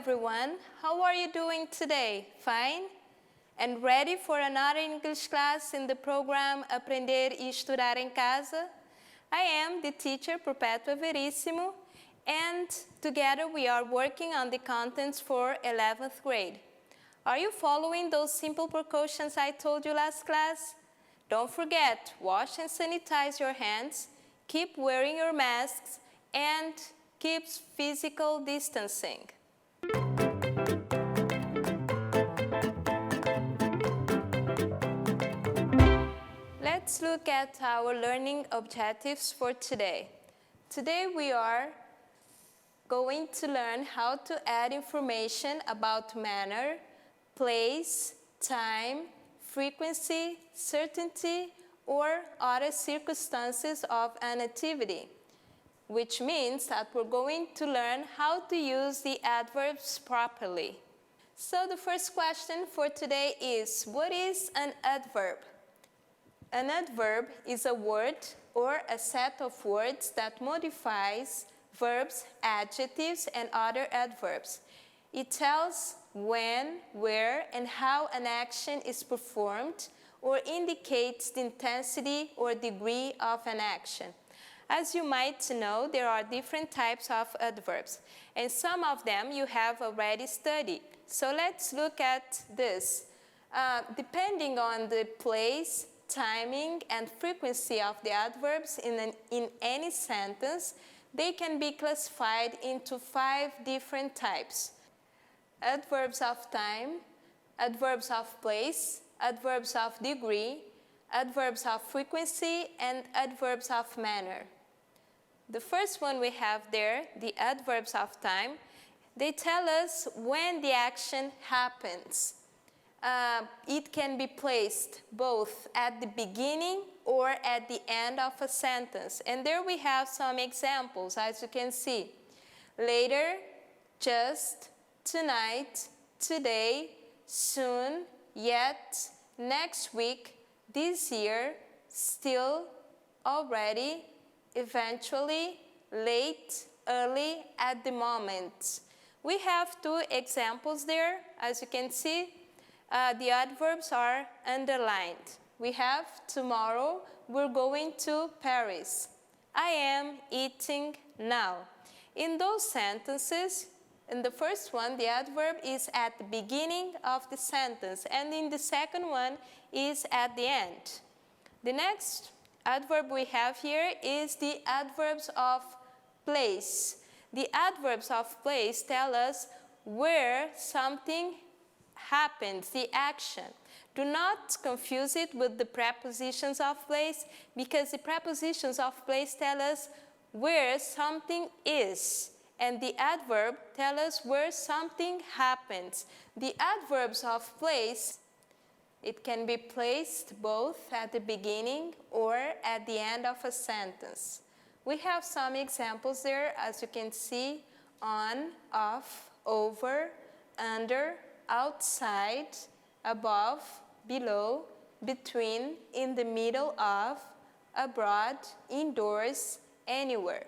everyone. How are you doing today? Fine? And ready for another English class in the program Aprender e Estudar em Casa? I am the teacher Perpetua Verissimo, and together we are working on the contents for 11th grade. Are you following those simple precautions I told you last class? Don't forget, wash and sanitize your hands, keep wearing your masks, and keep physical distancing. Let's look at our learning objectives for today. Today we are going to learn how to add information about manner, place, time, frequency, certainty, or other circumstances of an activity, which means that we're going to learn how to use the adverbs properly. So the first question for today is, what is an adverb? An adverb is a word or a set of words that modifies verbs, adjectives, and other adverbs. It tells when, where, and how an action is performed, or indicates the intensity or degree of an action. As you might know, there are different types of adverbs, and some of them you have already studied. So let's look at this. Depending on the place, timing, and frequency of the adverbs in any sentence, they can be classified into 5 different types. Adverbs of time, adverbs of place, adverbs of degree, adverbs of frequency, and adverbs of manner. The first one we have there, the adverbs of time, they tell us when the action happens. It can be placed both at the beginning or at the end of a sentence. And there we have some examples, as you can see. Later, just, tonight, today, soon, yet, next week, this year, still, already, eventually, late, early, at the moment. We have 2 examples there, as you can see. The adverbs are underlined. We have tomorrow, we're going to Paris. I am eating now. In those sentences, in the first one, the adverb is at the beginning of the sentence, and in the second one is at the end. The next adverb we have here is the adverbs of place. The adverbs of place tell us where something happens, the action. Do not confuse it with the prepositions of place, because the prepositions of place tell us where something is, and the adverb tell us where something happens. The adverbs of place, it can be placed both at the beginning or at the end of a sentence. We have some examples there, as you can see: on, off, over, under, outside, above, below, between, in the middle of, abroad, indoors, anywhere.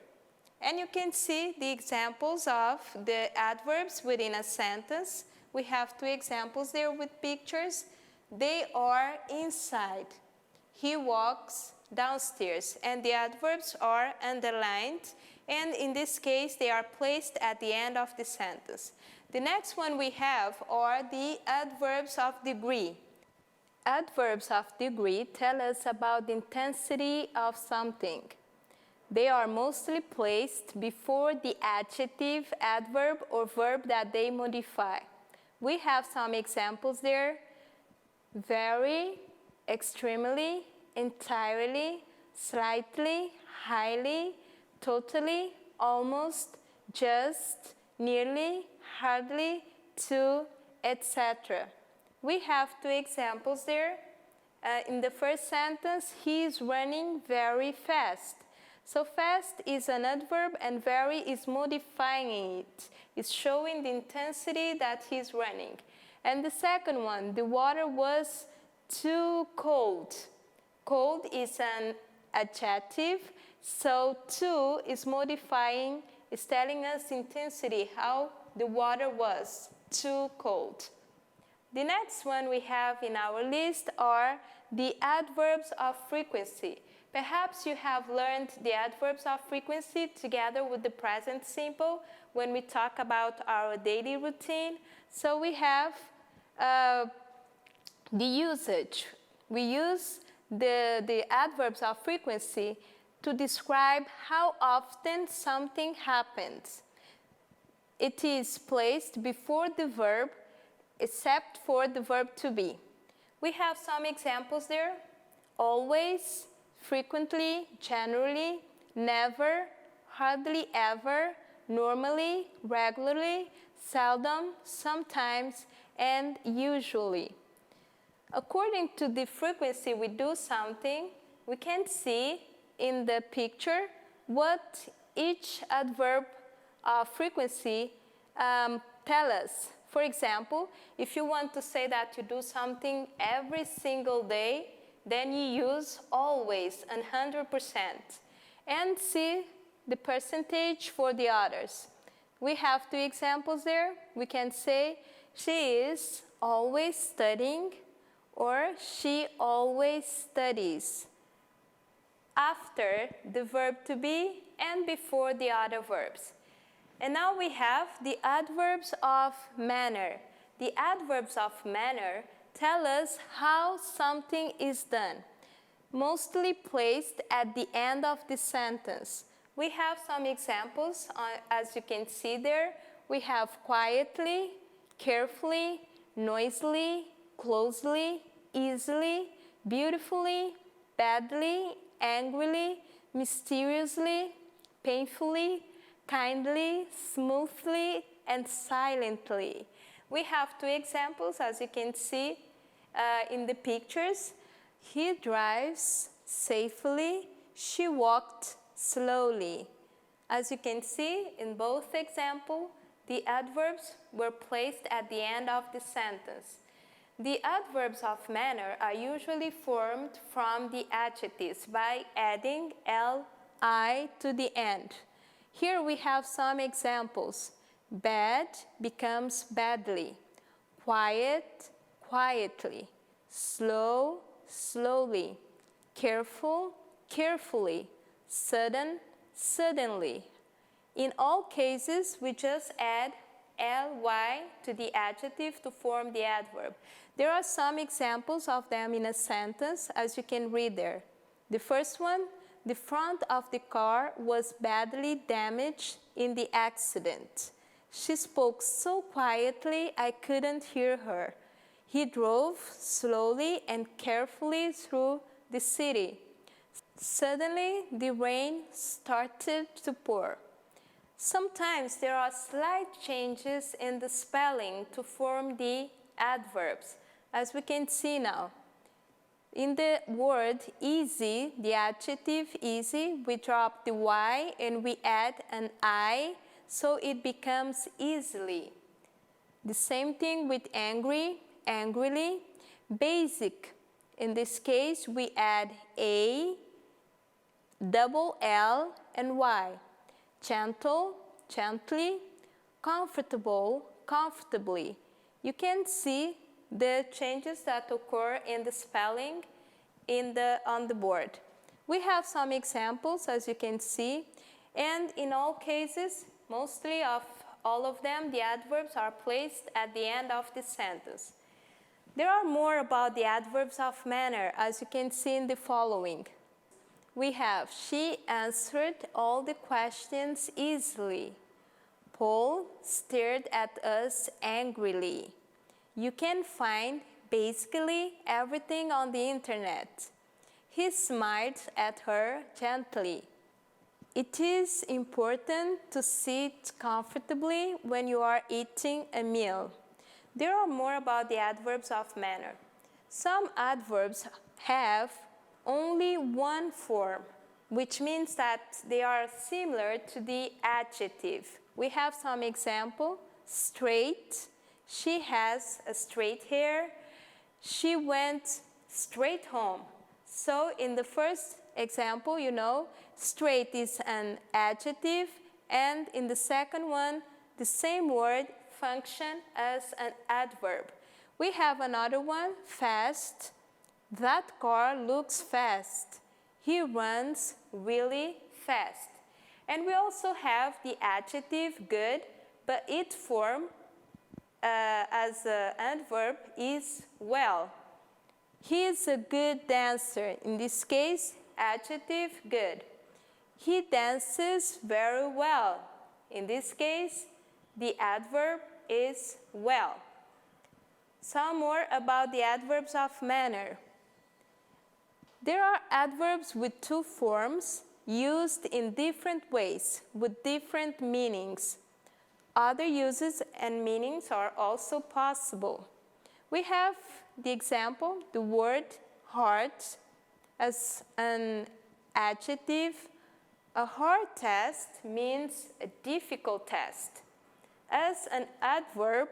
And you can see the examples of the adverbs within a sentence. We have 2 examples there with pictures. They are inside. He walks downstairs. And the adverbs are underlined, and in this case they are placed at the end of the sentence. The next one we have are the adverbs of degree. Adverbs of degree tell us about the intensity of something. They are mostly placed before the adjective, adverb, or verb that they modify. We have some examples there: very, extremely, entirely, slightly, highly, totally, almost, just, nearly, hardly, to, etc. We have 2 examples there. In the first sentence, he is running very fast. So fast is an adverb, and very is modifying it. It's showing the intensity that he's running. And the second one, the water was too cold. Cold is an adjective, so too is modifying, is telling us intensity, how the water was too cold. The next one we have in our list are the adverbs of frequency. Perhaps you have learned the adverbs of frequency together with the present simple when we talk about our daily routine. So we have the usage. We use the adverbs of frequency to describe how often something happens. It is placed before the verb except for the verb to be. We have some examples there. Always, frequently, generally, never, hardly ever, normally, regularly, seldom, sometimes, and usually. According to the frequency we do something, we can see in the picture what each adverb of frequency tell us. For example, if you want to say that you do something every single day, then you use always, 100%. And see the percentage for the others. We have two examples there. We can say, she is always studying, or she always studies, after the verb to be and before the other verbs. And now we have the adverbs of manner. The adverbs of manner tell us how something is done, mostly placed at the end of the sentence. We have some examples, as you can see there. We have quietly, carefully, noisily, closely, easily, beautifully, badly, angrily, mysteriously, painfully, kindly, smoothly, and silently. We have two examples, as you can see in the pictures. He drives safely, she walked slowly. As you can see in both examples, the adverbs were placed at the end of the sentence. The adverbs of manner are usually formed from the adjectives by adding li to the end. Here we have some examples. Bad becomes badly, quiet, quietly, slow, slowly, careful, carefully, sudden, suddenly. In all cases, we just add ly to the adjective to form the adverb. There are some examples of them in a sentence, as you can read there. The first one, the front of the car was badly damaged in the accident. She spoke so quietly I couldn't hear her. He drove slowly and carefully through the city. Suddenly, the rain started to pour. Sometimes there are slight changes in the spelling to form the adverbs, as we can see now. In the word easy, the adjective easy, we drop the y and we add an I, so it becomes easily. The same thing with angry, angrily. Basic, in this case, we add a, double L, and y. Gentle, gently. Comfortable, comfortably. You can see the changes that occur in the spelling on the board. We have some examples, as you can see, and in all cases, mostly of all of them, the adverbs are placed at the end of the sentence. There are more about the adverbs of manner, as you can see in the following. We have, she answered all the questions easily. Paul stared at us angrily. You can find basically everything on the internet. He smiled at her gently. It is important to sit comfortably when you are eating a meal. There are more about the adverbs of manner. Some adverbs have only one form, which means that they are similar to the adjective. We have some example. Straight. She has a straight hair. She went straight home. So in the first example, straight is an adjective, and in the second one, the same word function as an adverb. We have another one, fast. That car looks fast. He runs really fast. And we also have the adjective good, but its form as an adverb is well. He is a good dancer. In this case, adjective good. He dances very well. In this case, the adverb is well. Some more about the adverbs of manner. There are adverbs with two forms used in different ways with different meanings. Other uses and meanings are also possible. We have the example, the word hard as an adjective. A hard test means a difficult test. As an adverb,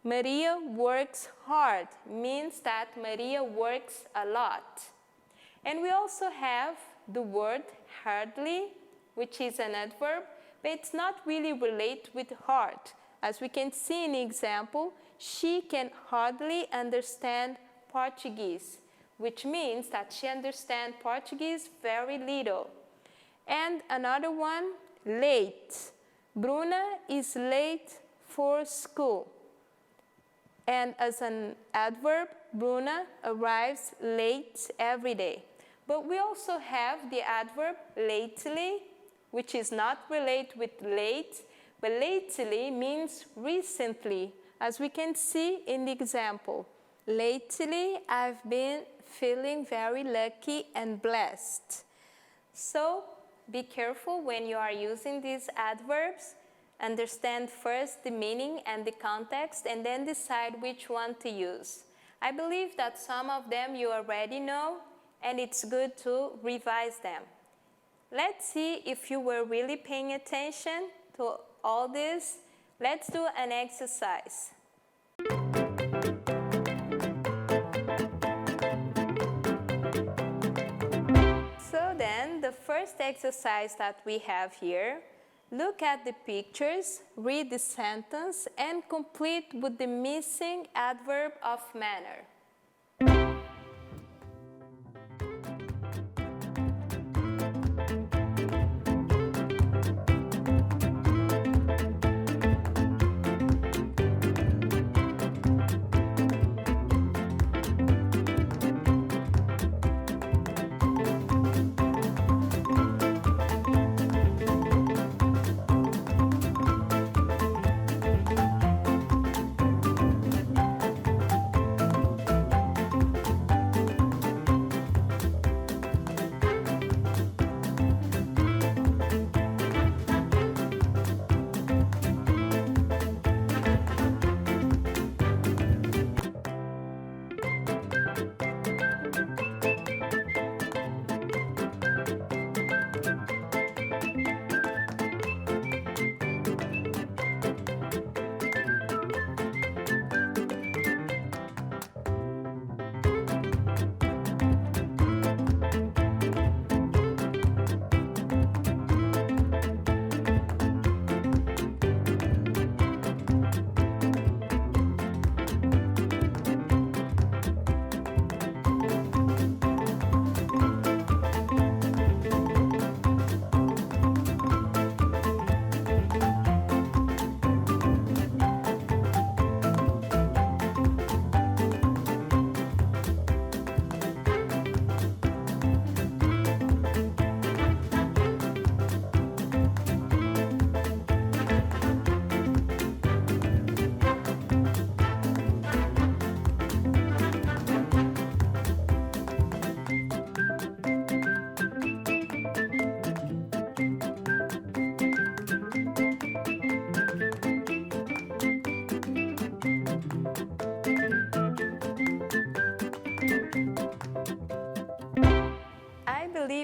Maria works hard means that Maria works a lot. And we also have the word hardly, which is an adverb, but it's not really related with hard. As we can see in the example, she can hardly understand Portuguese, which means that she understands Portuguese very little. And another one, late. Bruna is late for school. And as an adverb, Bruna arrives late every day. But we also have the adverb lately, which is not related with late, but lately means recently, as we can see in the example. Lately, I've been feeling very lucky and blessed. So, be careful when you are using these adverbs. Understand first the meaning and the context, and then decide which one to use. I believe that some of them you already know, and it's good to revise them. Let's see if you were really paying attention to all this. Let's do an exercise. So then, the first exercise that we have here, look at the pictures, read the sentence, and complete with the missing adverb of manner.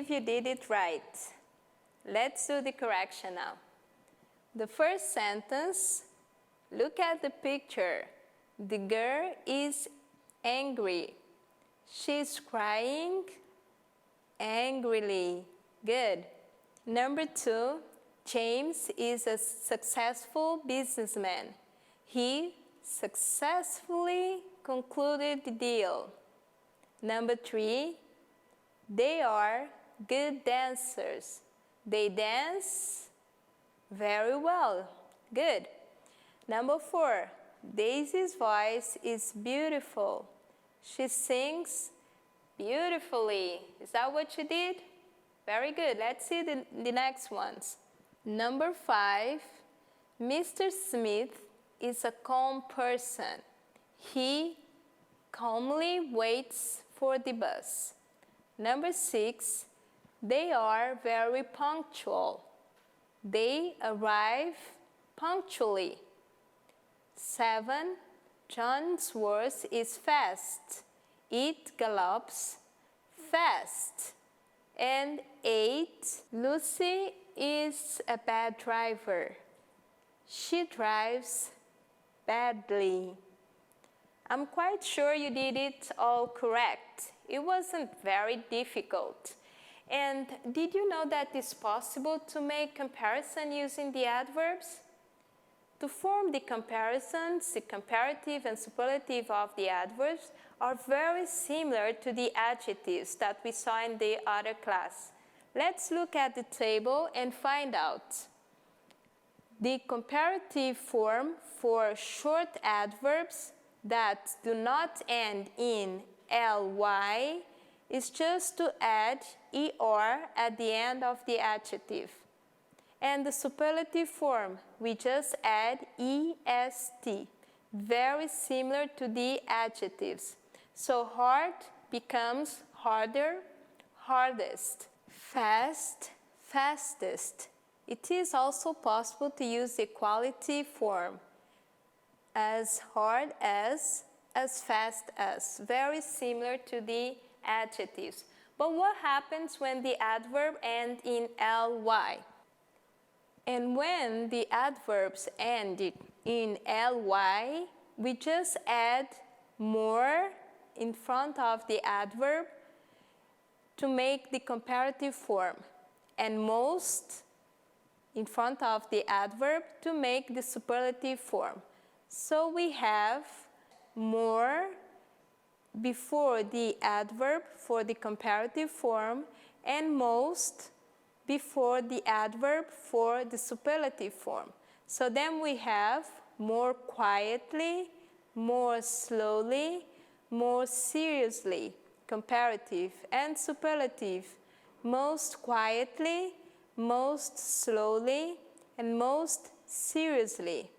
You did it right. Let's do the correction now. The first sentence, look at the picture. The girl is angry. She's crying angrily. Good. Number 2, James is a successful businessman. He successfully concluded the deal. Number 3, they are good dancers. They dance very well. Good. Number 4, Daisy's voice is beautiful. She sings beautifully. Is that what you did? Very good. Let's see the next ones. Number 5, Mr. Smith is a calm person. He calmly waits for the bus. Number 6, they are very punctual. They arrive punctually. 7, John's horse is fast. It gallops fast. And 8, Lucy is a bad driver. She drives badly. I'm quite sure you did it all correct. It wasn't very difficult. And did you know that it's possible to make comparison using the adverbs? To form the comparisons, the comparative and superlative of the adverbs are very similar to the adjectives that we saw in the other class. Let's look at the table and find out. The comparative form for short adverbs that do not end in ly is just to add er at the end of the adjective. And the superlative form, we just add est, very similar to the adjectives. So hard becomes harder, hardest, fast, fastest. It is also possible to use the equality form, as hard as fast as, very similar to the adjectives. But what happens when the adverb ends in ly? And when the adverbs end in ly, we just add more in front of the adverb to make the comparative form, and most in front of the adverb to make the superlative form. So we have more before the adverb for the comparative form and most before the adverb for the superlative form. So then we have more quietly, more slowly, more seriously, comparative and superlative, most quietly, most slowly, and most seriously.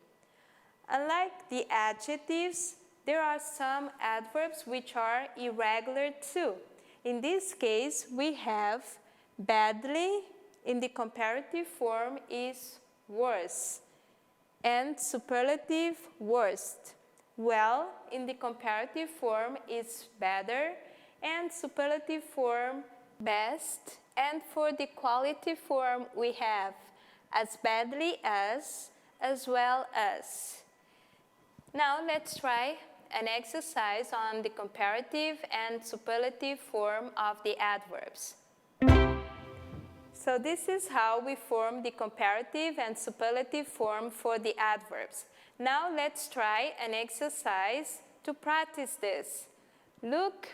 Unlike the adjectives, there are some adverbs which are irregular too. In this case, we have badly in the comparative form is worse, and superlative worst. Well in the comparative form is better, and superlative form best, and for the quality form we have as badly as well as. Now let's try an exercise on the comparative and superlative form of the adverbs. So this is how we form the comparative and superlative form for the adverbs. Now let's try an exercise to practice this. Look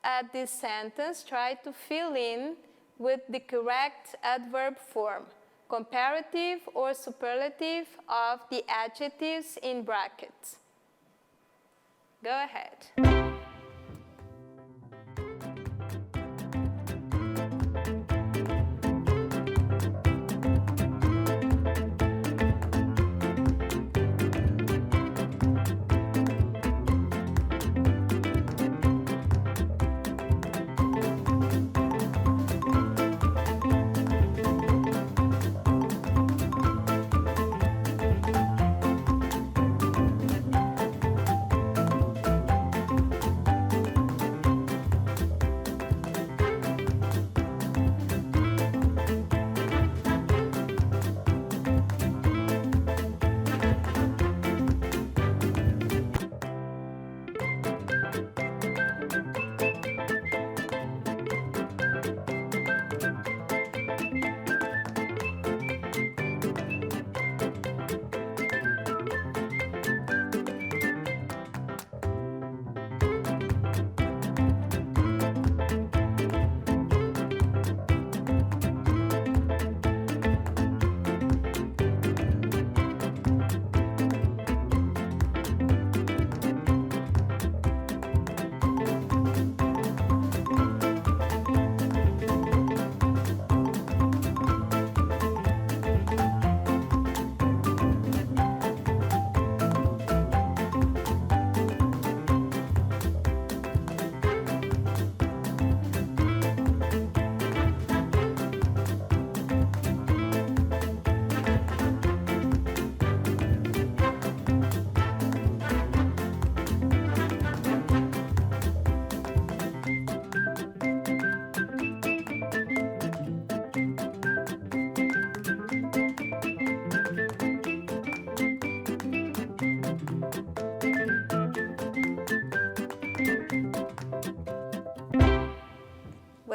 at this sentence, try to fill in with the correct adverb form, comparative or superlative of the adjectives in brackets. Go ahead.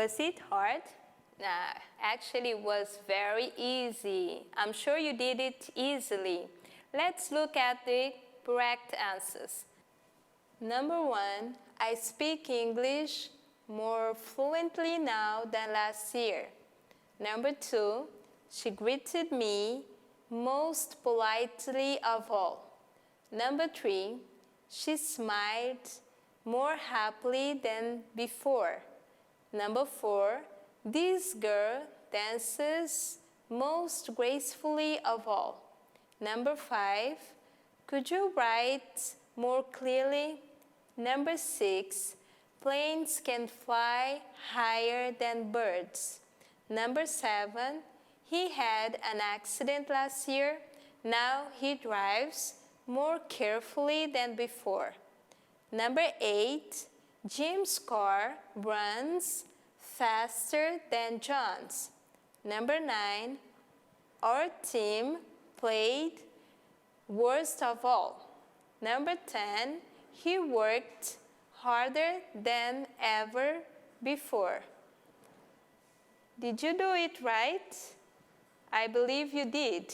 Was it hard? Nah, actually it was very easy. I'm sure you did it easily. Let's look at the correct answers. Number 1, I speak English more fluently now than last year. Number 2, she greeted me most politely of all. Number 3, she smiled more happily than before. Number 4, this girl dances most gracefully of all. Number 5, could you write more clearly? Number 6, planes can fly higher than birds. Number 7, he had an accident last year. Now he drives more carefully than before. Number 8, Jim's car runs faster than John's. Number 9, our team played worst of all. Number 10, he worked harder than ever before. Did you do it right? I believe you did.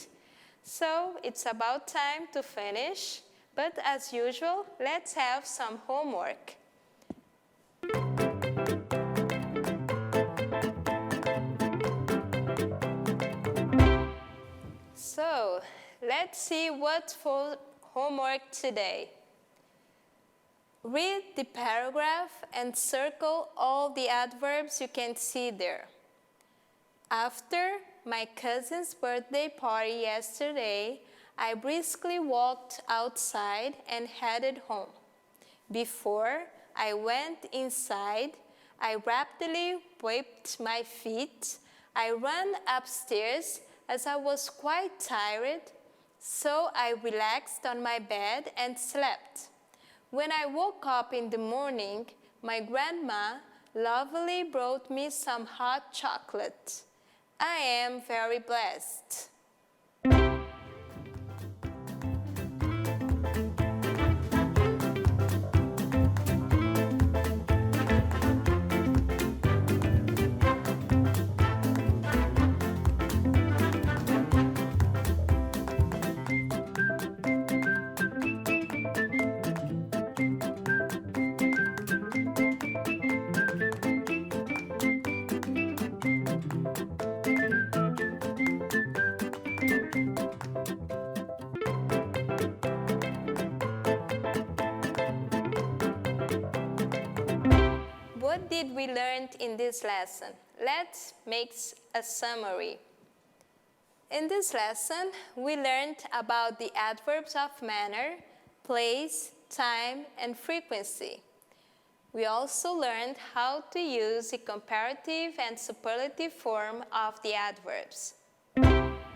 So it's about time to finish, but as usual, let's have some homework. So let's see what's for homework today. Read the paragraph and circle all the adverbs you can see there. After my cousin's birthday party yesterday, I briskly walked outside and headed home. Before I went inside, I rapidly wiped my feet. I ran upstairs as I was quite tired, so I relaxed on my bed and slept. When I woke up in the morning, my grandma lovingly brought me some hot chocolate. I am very blessed. What did we learn in this lesson? Let's make a summary. In this lesson, we learned about the adverbs of manner, place, time, and frequency. We also learned how to use the comparative and superlative form of the adverbs.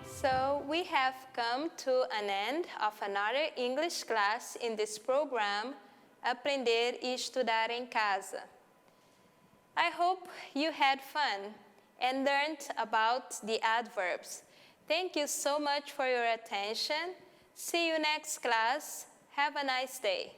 So we have come to an end of another English class in this program, Aprender e Estudar em Casa. I hope you had fun and learned about the adverbs. Thank you so much for your attention. See you next class. Have a nice day.